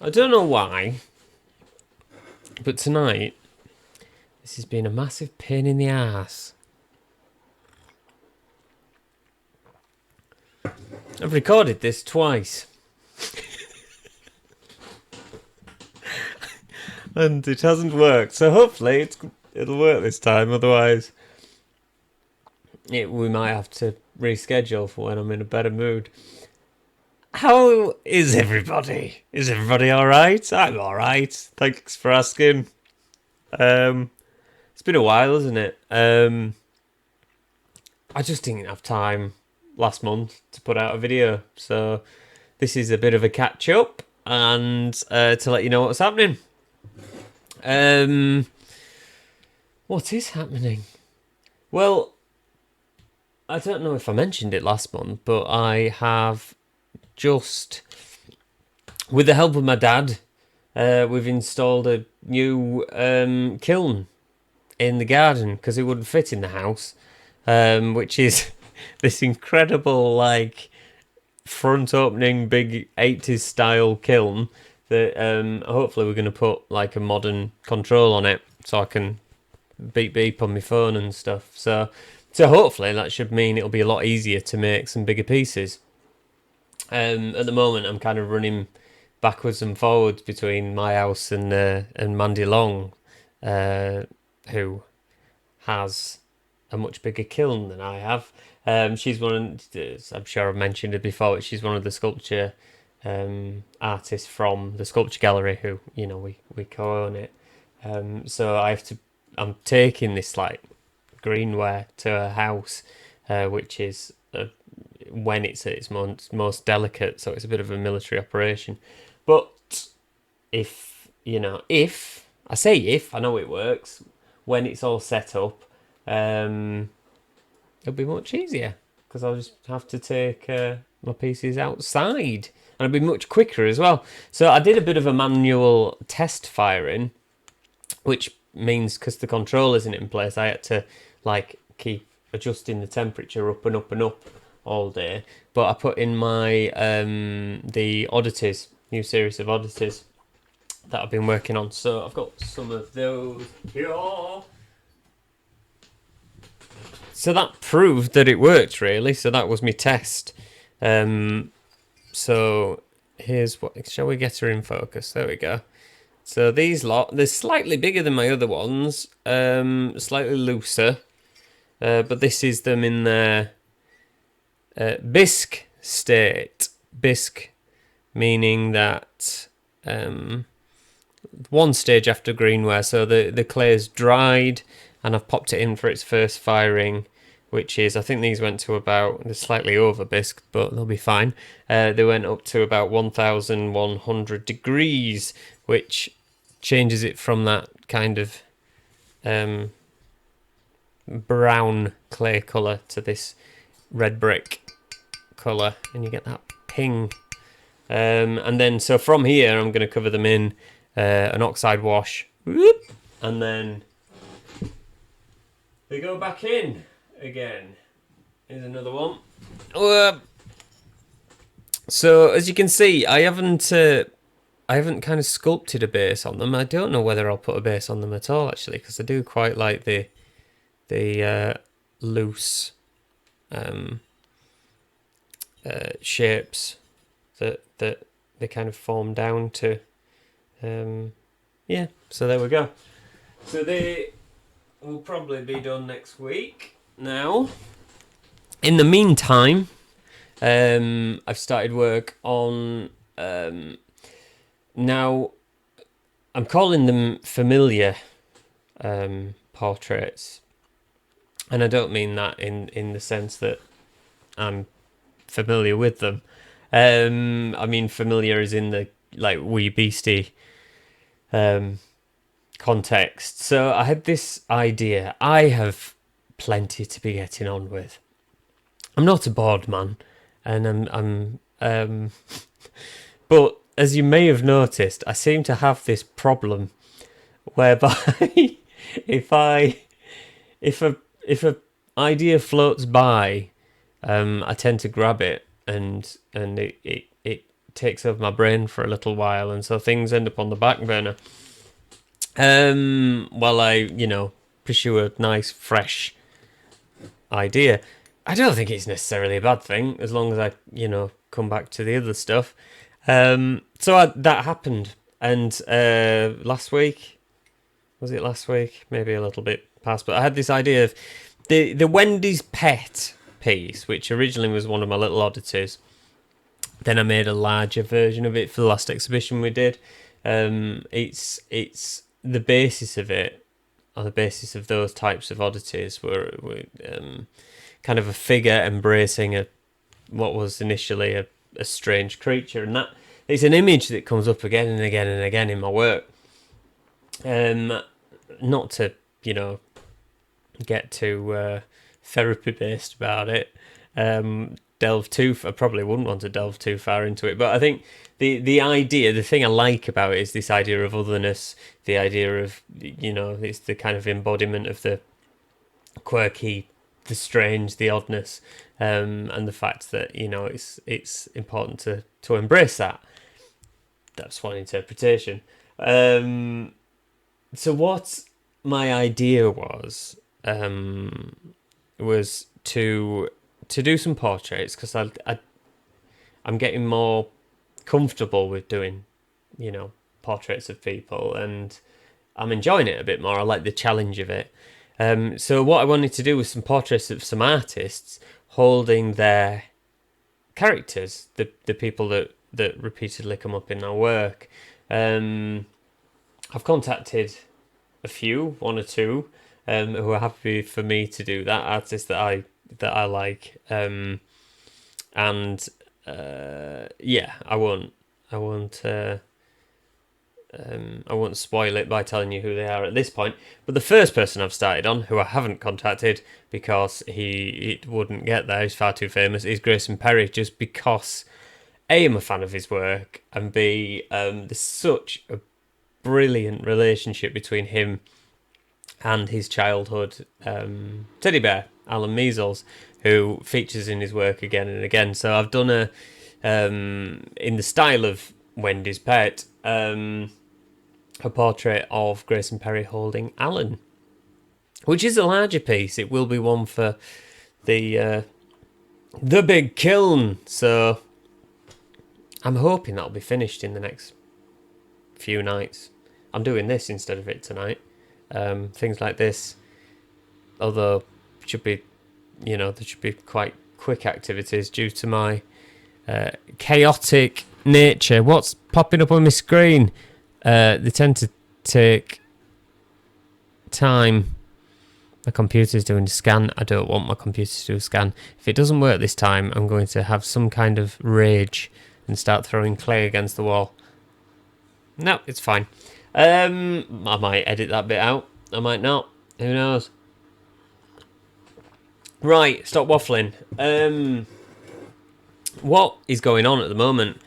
I don't know why, but tonight, this has been a massive pain in the ass. I've recorded this twice. And it hasn't worked, so hopefully it'll work this time, otherwise we might have to reschedule for when I'm in a better mood. How is everybody? Is everybody alright? I'm alright. Thanks for asking. It's been a while, isn't it? I just didn't have time last month to put out a video, so this is a bit of a catch up and to let you know what's happening. What is happening? Well, I don't know if I mentioned it last month, but I have just, with the help of my dad, we've installed a new kiln in the garden because it wouldn't fit in the house, which is this incredible, like, front opening, big 80s style kiln that hopefully we're going to put like a modern control on it so I can beep on my phone and stuff. So hopefully that should mean it'll be a lot easier to make some bigger pieces. At the moment, I'm kind of running backwards and forwards between my house and Mandy Long, who has a much bigger kiln than I have. She's one of, I'm sure I've mentioned it before, but she's one of the sculpture artists from the sculpture gallery who, you know, we co-own it. So I'm taking this like greenware to her house, which is when it's at its most delicate, so it's a bit of a military operation. But if I know it works, when it's all set up, it'll be much easier because I'll just have to take my pieces outside, and it'll be much quicker as well. So I did a bit of a manual test firing, which means because the control isn't in place, I had to like keep adjusting the temperature up and up and up all day. But I put in my the oddities, new series of oddities that I've been working on. So I've got some of those here. So that proved that it worked, really. So that was my test. So here's what. Shall we get her in focus? There we go. So these they're slightly bigger than my other ones, slightly looser. But this is them in their bisque state. Bisque meaning that one stage after greenware, so the clay's dried and I've popped it in for its first firing, which is, I think these went to about, they're slightly over bisque, but they'll be fine. They went up to about 1,100 degrees, which changes it from that kind of brown clay colour to this red brick colour, and you get that ping. And then, so from here, I'm going to cover them in an oxide wash, whoop, and then they go back in again. Here's another one. So as you can see, I haven't kind of sculpted a base on them. I don't know whether I'll put a base on them at all, actually, because I do quite like the loose shapes that they kind of form down to. Yeah, so there we go. So they will probably be done next week. Now, in the meantime, I've started work on now I'm calling them familiar portraits, and I don't mean that in the sense that I'm familiar with them. I mean familiar as in the like wee beastie context. So I had this idea. I have plenty to be getting on with. I'm not a bored man, and I'm but as you may have noticed, I seem to have this problem whereby if a idea floats by, I tend to grab it and takes over my brain for a little while, and so things end up on the back burner. While I, pursue a nice, fresh idea. I don't think it's necessarily a bad thing as long as I, come back to the other stuff. That happened, and last week, was it last week? Maybe a little bit past, but I had this idea of the Wendy's Pet piece, which originally was one of my little oddities. Then I made a larger version of it for the last exhibition we did. It's the basis of it, or the basis of those types of oddities, were kind of a figure embracing what was initially a strange creature, and that it's an image that comes up again and again and again in my work. Not to get too therapy based about it. I probably wouldn't want to delve too far into it, but I think the idea, the thing I like about it is this idea of otherness, the idea of, it's the kind of embodiment of the quirky, the strange, the oddness, and the fact that, it's important to embrace that. That's one interpretation. So what my idea was to do some portraits, because I'm getting more comfortable with doing, portraits of people, and I'm enjoying it a bit more. I like the challenge of it. So what I wanted to do was some portraits of some artists holding their characters, the people that repeatedly come up in our work. I've contacted a few, one or two, who are happy for me to do that, artists that I like, and I won't spoil it by telling you who they are at this point. But the first person I've started on, who I haven't contacted because it wouldn't get there, he's far too famous, is Grayson Perry, just because A, I'm a fan of his work, and B, there's such a brilliant relationship between him and his childhood teddy bear, Alan Measles, who features in his work again and again. So I've done in the style of Wendy's Pet, a portrait of Grayson Perry holding Alan, which is a larger piece. It will be one for the big kiln. So I'm hoping that'll be finished in the next few nights. I'm doing this instead of it tonight. Things like this, although should be, there should be quite quick activities due to my chaotic nature. What's popping up on my screen? They tend to take time. My computer's doing a scan. I don't want my computer to do a scan. If it doesn't work this time, I'm going to have some kind of rage and start throwing clay against the wall. No, it's fine. I might edit that bit out. I might not. Who knows? Right, stop waffling. What is going on at the moment?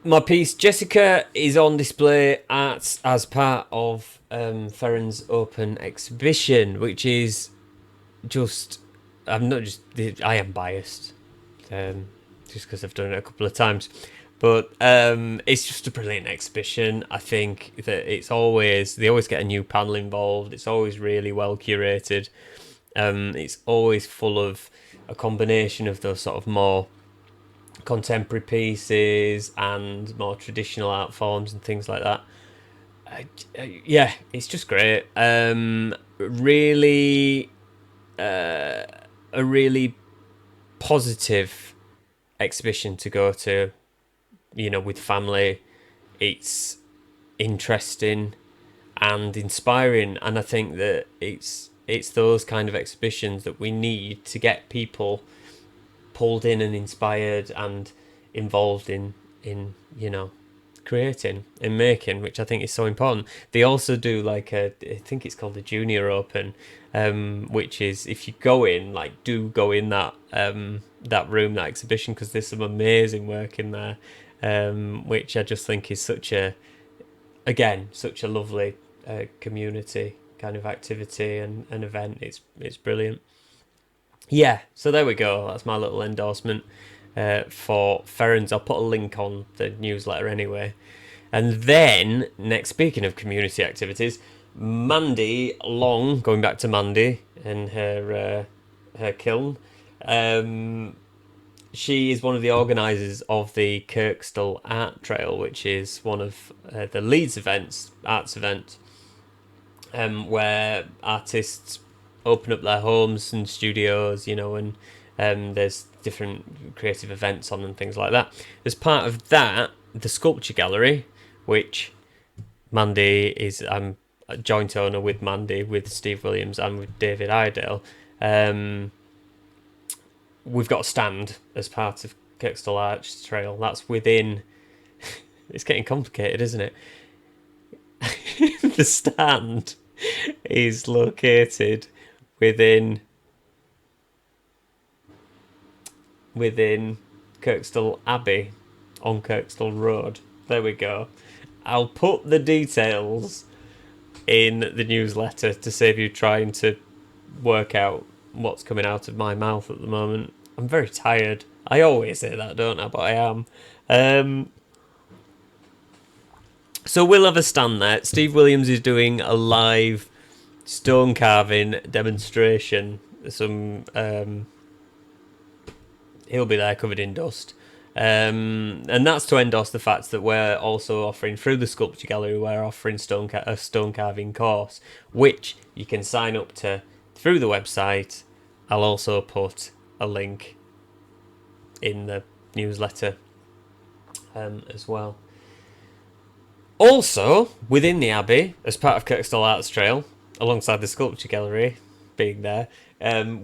My piece Jessica is on display as part of Ferren's open exhibition, which is just... I am biased, just because I've done it a couple of times. But it's just a brilliant exhibition. I think that they always get a new panel involved. It's always really well curated. It's always full of a combination of those sort of more contemporary pieces and more traditional art forms and things like that. Yeah, it's just great. Really, a really positive exhibition to go to. With family. It's interesting and inspiring, and I think that it's those kind of exhibitions that we need to get people pulled in and inspired and involved in creating and making, which I think is so important. They also do I think it's called the Junior Open, which is, if you go in, do go in that room, that exhibition, because there's some amazing work in there. Which I just think is such a lovely community kind of activity and an event. It's brilliant. Yeah, so there we go. That's my little endorsement. for Ferrens. I'll put a link on the newsletter anyway. And then, next, speaking of community activities, Mandy Long, going back to Mandy and her kiln, she is one of the organisers of the Kirkstall Art Trail, which is one of the Leeds arts events, where artists open up their homes and studios, and there's different creative events on and things like that. As part of that, the sculpture gallery, which Mandy is, I'm a joint owner with Mandy, with Steve Williams and with David Iredale. We've got a stand as part of Kirkstall Arch Trail. That's within. It's getting complicated, isn't it? The stand is located within Kirkstall Abbey on Kirkstall Road. There we go. I'll put the details in the newsletter to save you trying to work out what's coming out of my mouth at the moment. I'm very tired. I always say that, don't I? But I am. So we'll have a stand there. Steve Williams is doing a live stone carving demonstration. He'll be there covered in dust. And that's to endorse the fact that we're also offering, through the Sculpture Gallery, we're offering a stone carving course, which you can sign up to through the website. I'll also put a link in the newsletter as well. Also, within the Abbey, as part of Kirkstall Arts Trail, alongside the Sculpture Gallery being there, Stephen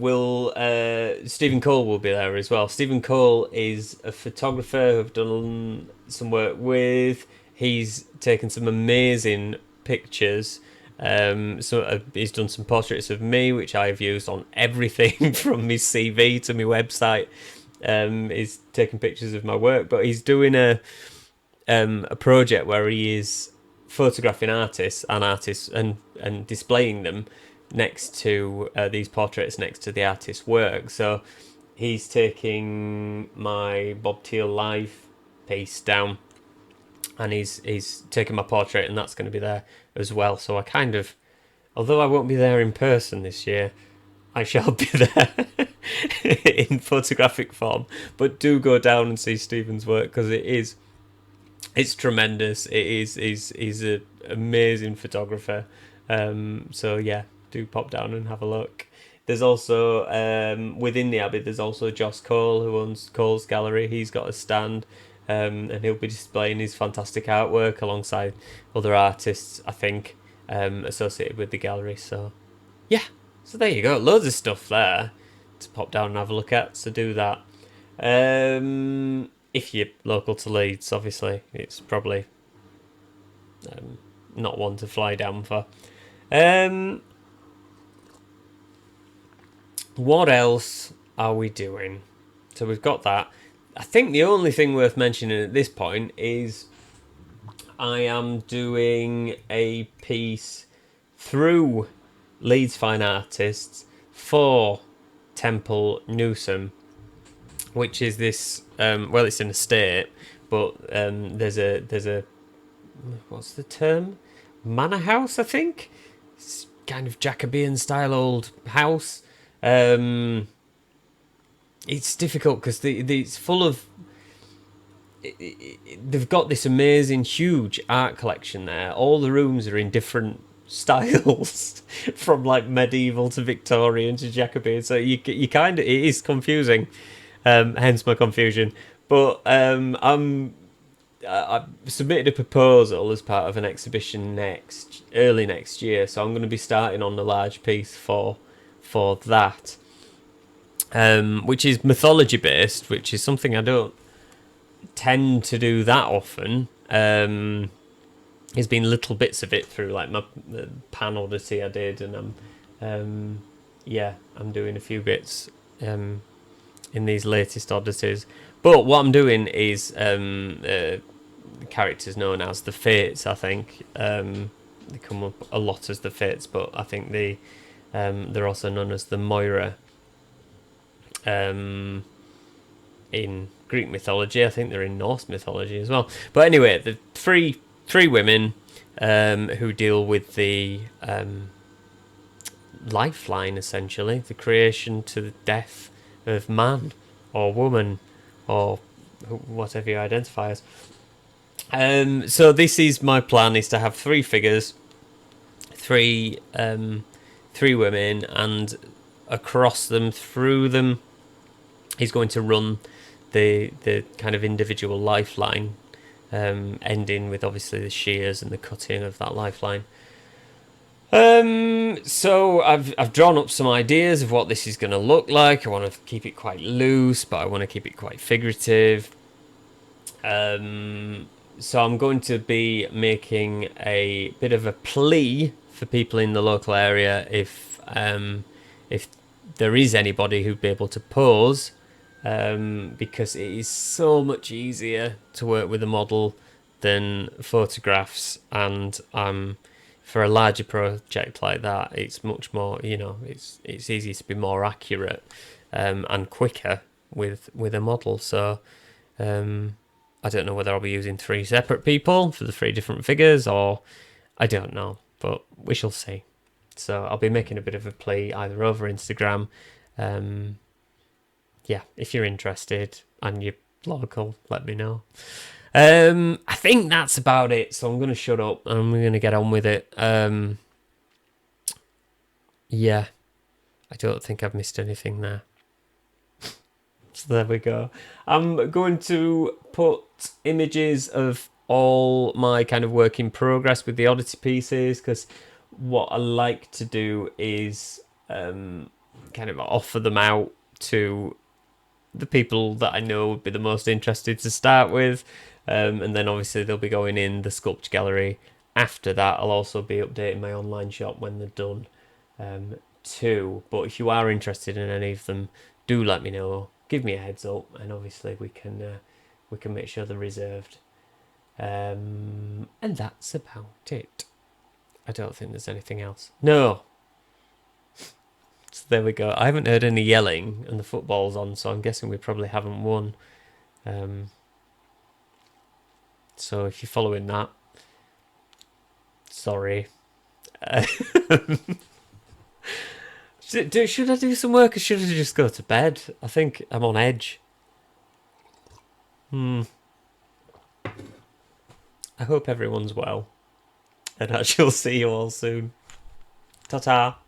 Cole will be there as well. Stephen Cole is a photographer who I've done some work with. He's taken some amazing pictures. He's done some portraits of me, which I've used on everything from my CV to my website. He's taking pictures of my work, but he's doing a project where he is photographing artists and displaying them next to these portraits next to the artist's work. So he's taking my Bob Teal live piece down, and he's taking my portrait, and that's going to be there as well. So I kind of, although I won't be there in person this year, I shall be there in photographic form. But do go down and see Stephen's work, because it's tremendous. He's an amazing photographer. So yeah, do pop down and have a look. There's also within the Abbey, there's also Joss Cole, who owns Cole's Gallery. He's got a stand, and he'll be displaying his fantastic artwork alongside other artists, I think, associated with the gallery. So yeah, so there you go, loads of stuff there to pop down and have a look at. So do that. If you're local to Leeds, obviously, it's probably not one to fly down for. What else are we doing? So we've got that. I think the only thing worth mentioning at this point is I am doing a piece through Leeds Fine Artists for Temple Newsome, which is this, it's an estate, but there's a what's the term? Manor house, I think. It's kind of Jacobean style old house. It's difficult because it's full of. They've got this amazing, huge art collection there. All the rooms are in different styles, from like medieval to Victorian to Jacobean. So you kind of, it is confusing. Hence my confusion. But I've submitted a proposal as part of an exhibition early next year. So I'm going to be starting on the large piece for that, which is mythology based, which is something I don't tend to do that often. There's been little bits of it through like my Pan Odyssey I did, and I'm doing a few bits in these latest Odysseys. But what I'm doing is the characters known as the Fates, I think. They come up a lot as the Fates, but I think they're also known as the Moira in in Greek mythology. I think they're in Norse mythology as well. But anyway, the three women who deal with the lifeline, essentially, the creation to the death of man or woman or whatever you identify as. So this is my plan: is to have three figures, three women, and across them, through them, he's going to run the kind of individual lifeline, ending with obviously the shears and the cutting of that lifeline. So I've drawn up some ideas of what this is going to look like. I want to keep it quite loose, but I want to keep it quite figurative. So I'm going to be making a bit of a plea for people in the local area if there is anybody who'd be able to pose, because it is so much easier to work with a model than photographs, and for a larger project like that, it's much more, it's easier to be more accurate and quicker with a model. So I don't know whether I'll be using three separate people for the three different figures, or I don't know, but we shall see. So I'll be making a bit of a plea either over Instagram. Yeah, if you're interested and you're local, let me know. I think that's about it, so I'm going to shut up and we're going to get on with it. Yeah, I don't think I've missed anything there. So there we go. I'm going to put images of all my kind of work in progress with the Oddity pieces, because what I like to do is kind of offer them out to the people that I know would be the most interested to start with, and then obviously they'll be going in the sculpture gallery after that. I'll also be updating my online shop when they're done too. But if you are interested in any of them, do let me know, give me a heads up, and obviously we can make sure they're reserved. And that's about it. I don't think there's anything else. No. So there we go. I haven't heard any yelling, and the football's on, so I'm guessing we probably haven't won. So if you're following that, sorry. Should I do some work, or should I just go to bed? I think I'm on edge. I hope everyone's well, and I shall see you all soon. Ta-ta.